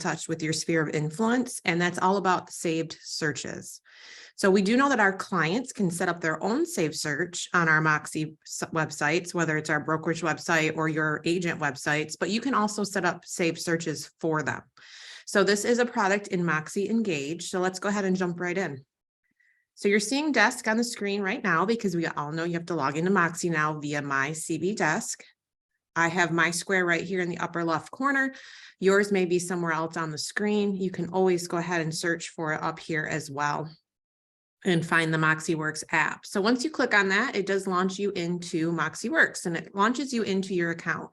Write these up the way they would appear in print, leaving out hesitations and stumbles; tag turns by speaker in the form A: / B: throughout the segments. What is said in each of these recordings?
A: touch with your sphere of influence, and that's all about saved searches. So we do know that our clients can set up their own saved search on our Moxie websites, whether it's our brokerage website or your agent websites, but you can also set up saved searches for them. So this is a product in MoxiEngage. So let's go ahead and jump right in. So you're seeing desk on the screen right now because we all know you have to log into Moxie now via my CB desk. I have my square right here in the upper left corner. Yours may be somewhere else on the screen. You can always go ahead and search for it up here as well and find the MoxiWorks app. So once you click on that, it does launch you into MoxiWorks and it launches you into your account.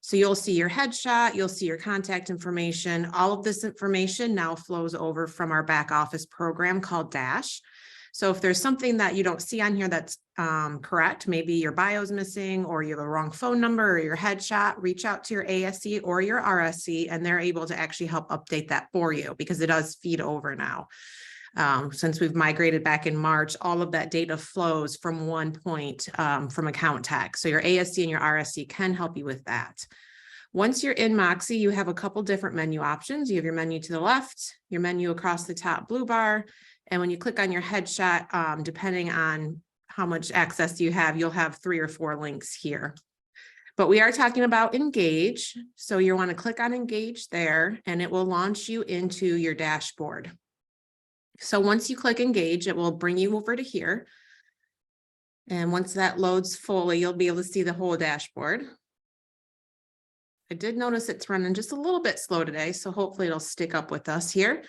A: So you'll see your headshot, you'll see your contact information. All of this information now flows over from our back office program called Dash. So if there's something that you don't see on here that's correct, maybe your bio is missing or you have a wrong phone number or your headshot, reach out to your ASC or your RSC and they're able to actually help update that for you because it does feed over now. Since we've migrated back in March, all of that data flows from one point from account tech. So your ASC and your RSC can help you with that. Once you're in Moxie, you have a couple different menu options. You have your menu to the left, your menu across the top blue bar. And when you click on your headshot, depending on how much access you have, you'll have 3 or 4 links here. But we are talking about Engage. So you want to click on Engage there and it will launch you into your dashboard. So once you click Engage, it will bring you over to here. And once that loads fully, you'll be able to see the whole dashboard. I did notice it's running just a little bit slow today, so hopefully it'll stick up with us here.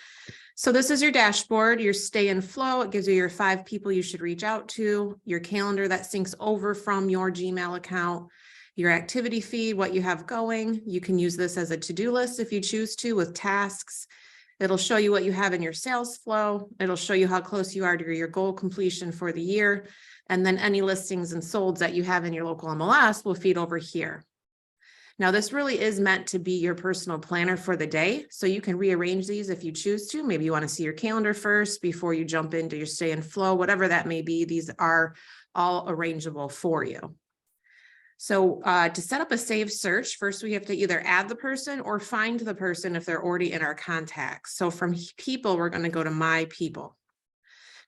A: So this is your dashboard, your stay and flow. It gives you your 5 people you should reach out to, your calendar that syncs over from your Gmail account, your activity feed, what you have going. You can use this as a to-do list if you choose to with tasks. It'll show you what you have in your sales flow. It'll show you how close you are to your goal completion for the year. And then any listings and solds that you have in your local MLS will feed over here. Now, this really is meant to be your personal planner for the day. So you can rearrange these if you choose to. Maybe you want to see your calendar first before you jump into your stay and flow, whatever that may be. These are all arrangeable for you. So to set up a saved search, first we have to either add the person or find the person if they're already in our contacts. So from people, we're going to go to my people.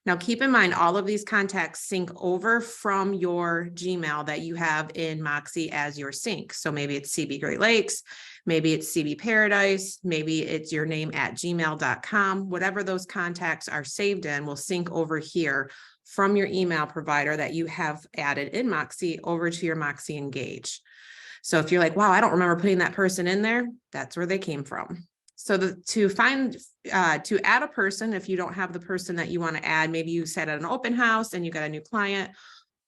A: Now, keep in mind, all of these contacts sync over from your Gmail that you have in Moxie as your sync. So maybe it's CB Great Lakes, maybe it's CB Paradise, maybe it's your name at gmail.com. Whatever those contacts are saved in will sync over here from your email provider that you have added in Moxie over to your MoxiEngage. So if you're like, wow, I don't remember putting that person in there, that's where they came from. So to add a person, if you don't have the person that you want to add, maybe you sat at an open house and you got a new client,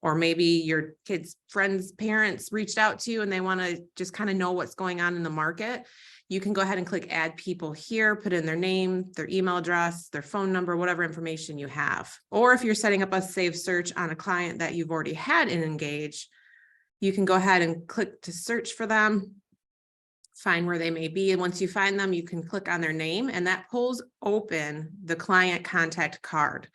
A: or maybe your kids' friends' parents reached out to you and they want to just kind of know what's going on in the market. You can go ahead and click add people here, put in their name, their email address, their phone number, whatever information you have. Or if you're setting up a saved search on a client that you've already had in Engage, you can go ahead and click to search for them, find where they may be. And once you find them, you can click on their name and that pulls open the client contact card.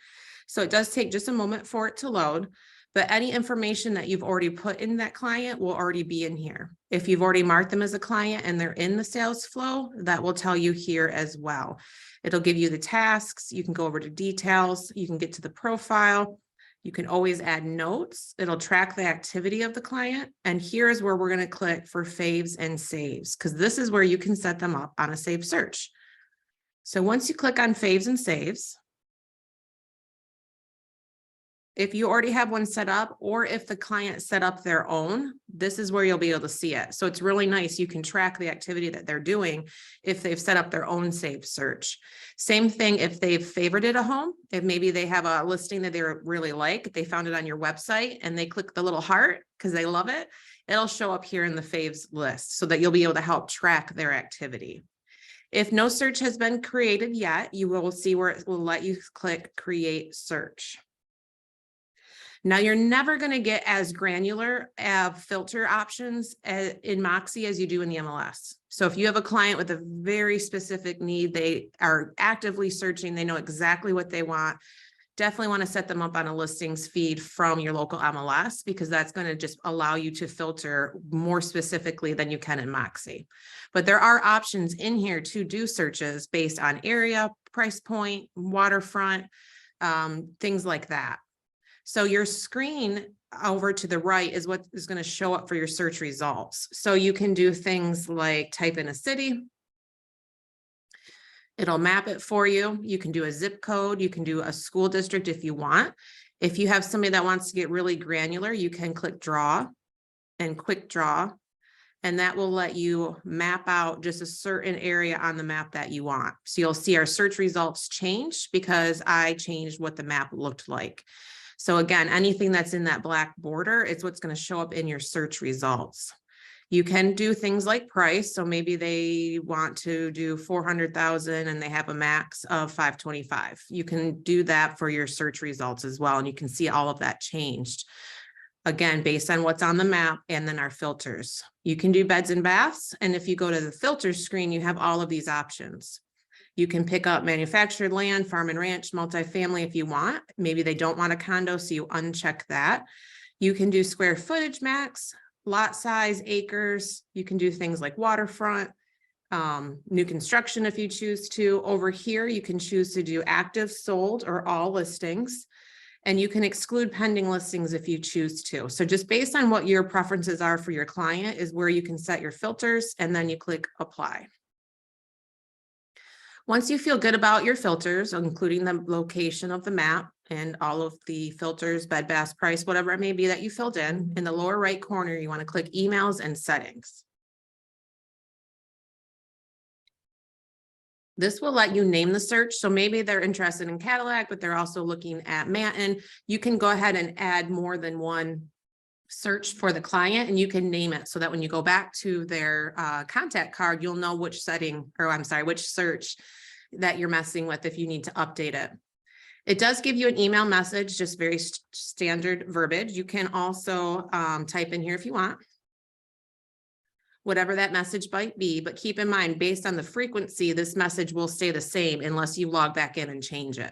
A: So it does take just a moment for it to load, but any information that you've already put in that client will already be in here. If you've already marked them as a client and they're in the sales flow, that will tell you here as well. It'll give you the tasks. You can go over to details. You can get to the profile. You can always add notes. It'll track the activity of the client. And here is where we're going to click for faves and saves, because this is where you can set them up on a saved search. So once you click on faves and saves, if you already have one set up, or if the client set up their own, this is where you'll be able to see it. So it's really nice. You can track the activity that they're doing if they've set up their own saved search. Same thing if they've favorited a home. If maybe they have a listing that they really like, they found it on your website and they click the little heart because they love it, it'll show up here in the faves list so that you'll be able to help track their activity. If no search has been created yet, you will see where it will let you click create search. Now, you're never going to get as granular filter options in Moxie as you do in the MLS. So if you have a client with a very specific need, they are actively searching, they know exactly what they want, definitely want to set them up on a listings feed from your local MLS, because that's going to just allow you to filter more specifically than you can in Moxie. But there are options in here to do searches based on area, price point, waterfront, things like that. So your screen over to the right is what is going to show up for your search results. So you can do things like type in a city. It'll map it for you. You can do a zip code. You can do a school district if you want. If you have somebody that wants to get really granular, you can click draw and quick draw, and that will let you map out just a certain area on the map that you want. So you'll see our search results change because I changed what the map looked like. So again, anything that's in that black border is what's going to show up in your search results. You can do things like price. So maybe they want to do 400,000 and they have a max of 525. You can do that for your search results as well. And you can see all of that changed. Again, based on what's on the map and then our filters. You can do beds and baths. And if you go to the filters screen, you have all of these options. You can pick up manufactured land, farm and ranch, multifamily if you want. Maybe they don't want a condo, so you uncheck that. You can do square footage max, lot size, acres. You can do things like waterfront, new construction if you choose to. Over here, you can choose to do active, sold, or all listings. And you can exclude pending listings if you choose to. So just based on what your preferences are for your client is where you can set your filters, and then you click apply. Once you feel good about your filters, including the location of the map and all of the filters, bed, bath, price, whatever it may be that you filled in the lower right corner, you want to click emails and settings. This will let you name the search. So maybe they're interested in Cadillac, but they're also looking at Manton. You can go ahead and add more than one search for the client, and you can name it so that when you go back to their contact card, you'll know which setting, or I'm sorry, which search that you're messing with if you need to update it. It does give you an email message, just very standard verbiage. You can also type in here if you want, whatever that message might be, but keep in mind, based on the frequency, this message will stay the same unless you log back in and change it.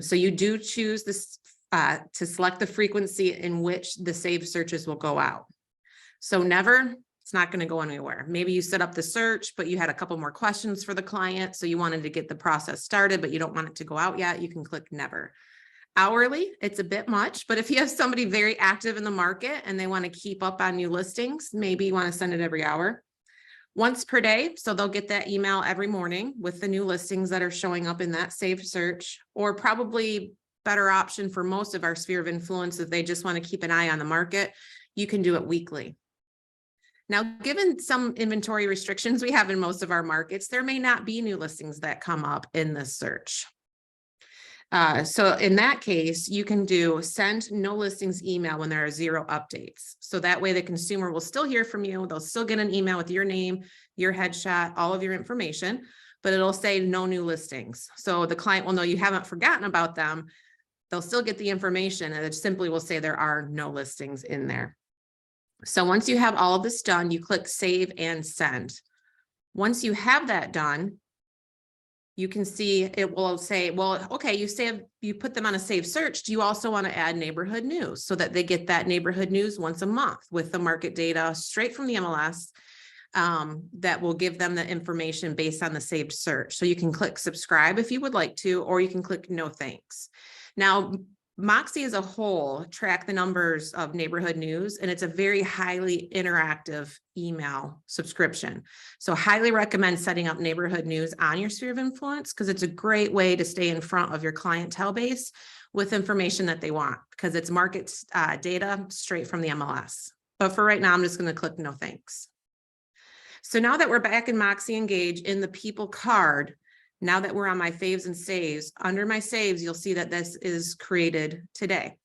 A: So you do choose this to select the frequency in which the saved searches will go out. So never, it's not going to go anywhere. Maybe you set up the search, but you had a couple more questions for the client. So you wanted to get the process started, but you don't want it to go out yet. You can click never. Hourly, it's a bit much, but if you have somebody very active in the market and they want to keep up on new listings, maybe you want to send it every hour. Once per day, so they'll get that email every morning with the new listings that are showing up in that saved search, or probably better option for most of our sphere of influence if they just want to keep an eye on the market, you can do it weekly. Now, given some inventory restrictions we have in most of our markets, there may not be new listings that come up in this search. So in that case, you can do send no listings email when there are 0 updates. So that way the consumer will still hear from you. They'll still get an email with your name, your headshot, all of your information, but it'll say no new listings. So the client will know you haven't forgotten about them. They'll still get the information, and it simply will say there are no listings in there. So once you have all of this done, you click save and send. Once you have that done, you can see it will say, well, okay, you put them on a saved search. Do you also want to add neighborhood news so that they get that neighborhood news once a month with the market data straight from the MLS that will give them the information based on the saved search. So you can click subscribe if you would like to, or you can click no thanks. Now, Moxie as a whole track the numbers of neighborhood news, and it's a very highly interactive email subscription. So highly recommend setting up neighborhood news on your sphere of influence, because it's a great way to stay in front of your clientele base with information that they want, because it's market data straight from the MLS. But for right now, I'm just going to click no thanks. So now that we're back in MoxiEngage in the people card, now that we're on my faves and saves, under my saves, you'll see that this is created today.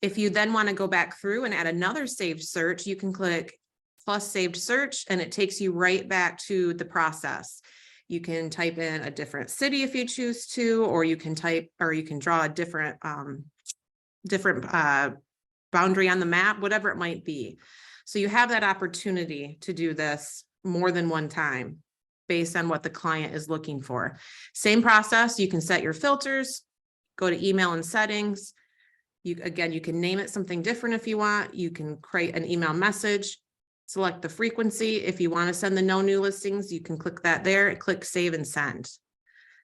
A: If you then want to go back through and add another saved search, you can click plus saved search, and it takes you right back to the process. You can type in a different city if you choose to, or you can draw a different boundary on the map, whatever it might be. So you have that opportunity to do this more than one time, based on what the client is looking for. Same process, you can set your filters, go to email and settings. You can name it something different if you want. You can create an email message, select the frequency. If you want to send the no new listings, you can click that there, click save and send.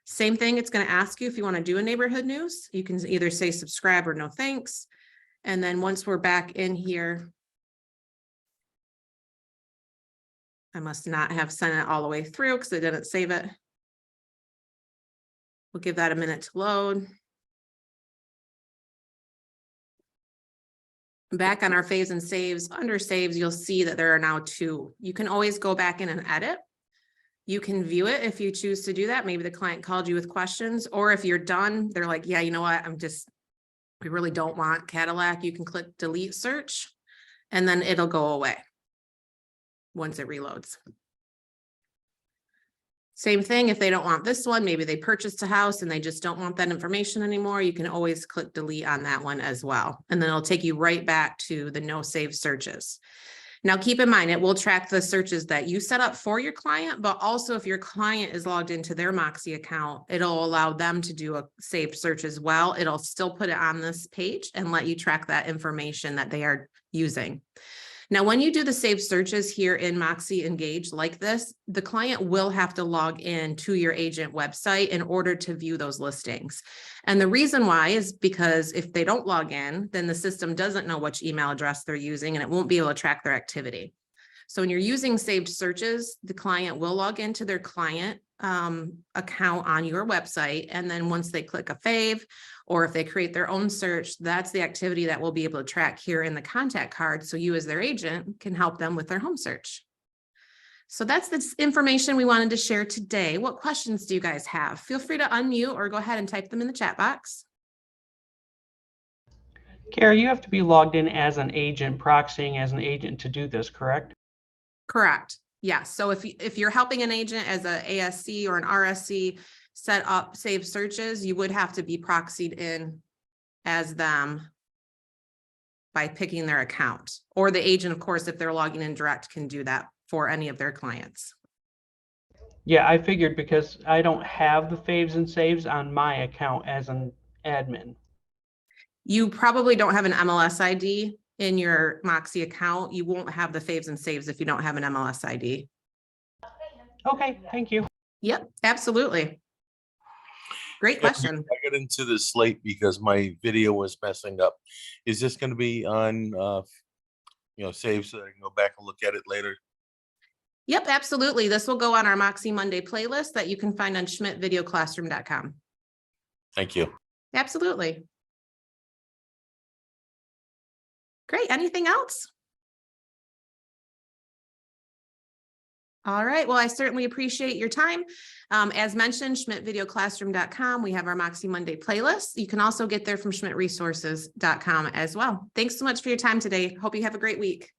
A: Same thing, it's going to ask you if you want to do a neighborhood news. You can either say subscribe or no thanks. And then once we're back in here, I must not have sent it all the way through because I didn't save it. We'll give that a minute to load. Back on our faves and saves, under saves, you'll see that there are now 2. You can always go back in and edit. You can view it if you choose to do that. Maybe the client called you with questions, or if you're done, they're like, yeah, you know what, we really don't want Cadillac. You can click delete search and then it'll go away once it reloads. Same thing, if they don't want this one, maybe they purchased a house and they just don't want that information anymore, you can always click delete on that one as well. And then it'll take you right back to the no save searches. Now, keep in mind, it will track the searches that you set up for your client, but also if your client is logged into their Moxie account, it'll allow them to do a saved search as well. It'll still put it on this page and let you track that information that they are using. Now, when you do the saved searches here in MoxiEngage like this, the client will have to log in to your agent website in order to view those listings. And the reason why is because if they don't log in, then the system doesn't know which email address they're using and it won't be able to track their activity. So when you're using saved searches, the client will log into their client account on your website. And then once they click a fave, or if they create their own search, that's the activity that we'll be able to track here in the contact card. So you as their agent can help them with their home search. So that's the information we wanted to share today. What questions do you guys have? Feel free to unmute or go ahead and type them in the chat box.
B: Kara, you have to be logged in as an agent, proxying as an agent to do this, correct?
A: Correct. Yes. So if you're helping an agent as an ASC or an RSC set up save searches, you would have to be proxied in as them by picking their account, or the agent, of course, if they're logging in direct, can do that for any of their clients.
B: Yeah, I figured because I don't have the faves and saves on my account as an admin.
A: You probably don't have an MLS ID in your Moxie account. You won't have the faves and saves if you don't have an MLS ID.
B: Okay, thank you.
A: Yep, absolutely. Great question.
C: I got into this late because my video was messing up. Is this going to be on, save so that I can go back and look at it later?
A: Yep, absolutely. This will go on our MoxiMonday playlist that you can find on schmidtvideoclassroom.com.
C: Thank you.
A: Absolutely. Great. Anything else? All right. Well, I certainly appreciate your time. As mentioned, schmidtvideoclassroom.com. We have our MoxiMonday playlist. You can also get there from schmidtresources.com as well. Thanks so much for your time today. Hope you have a great week.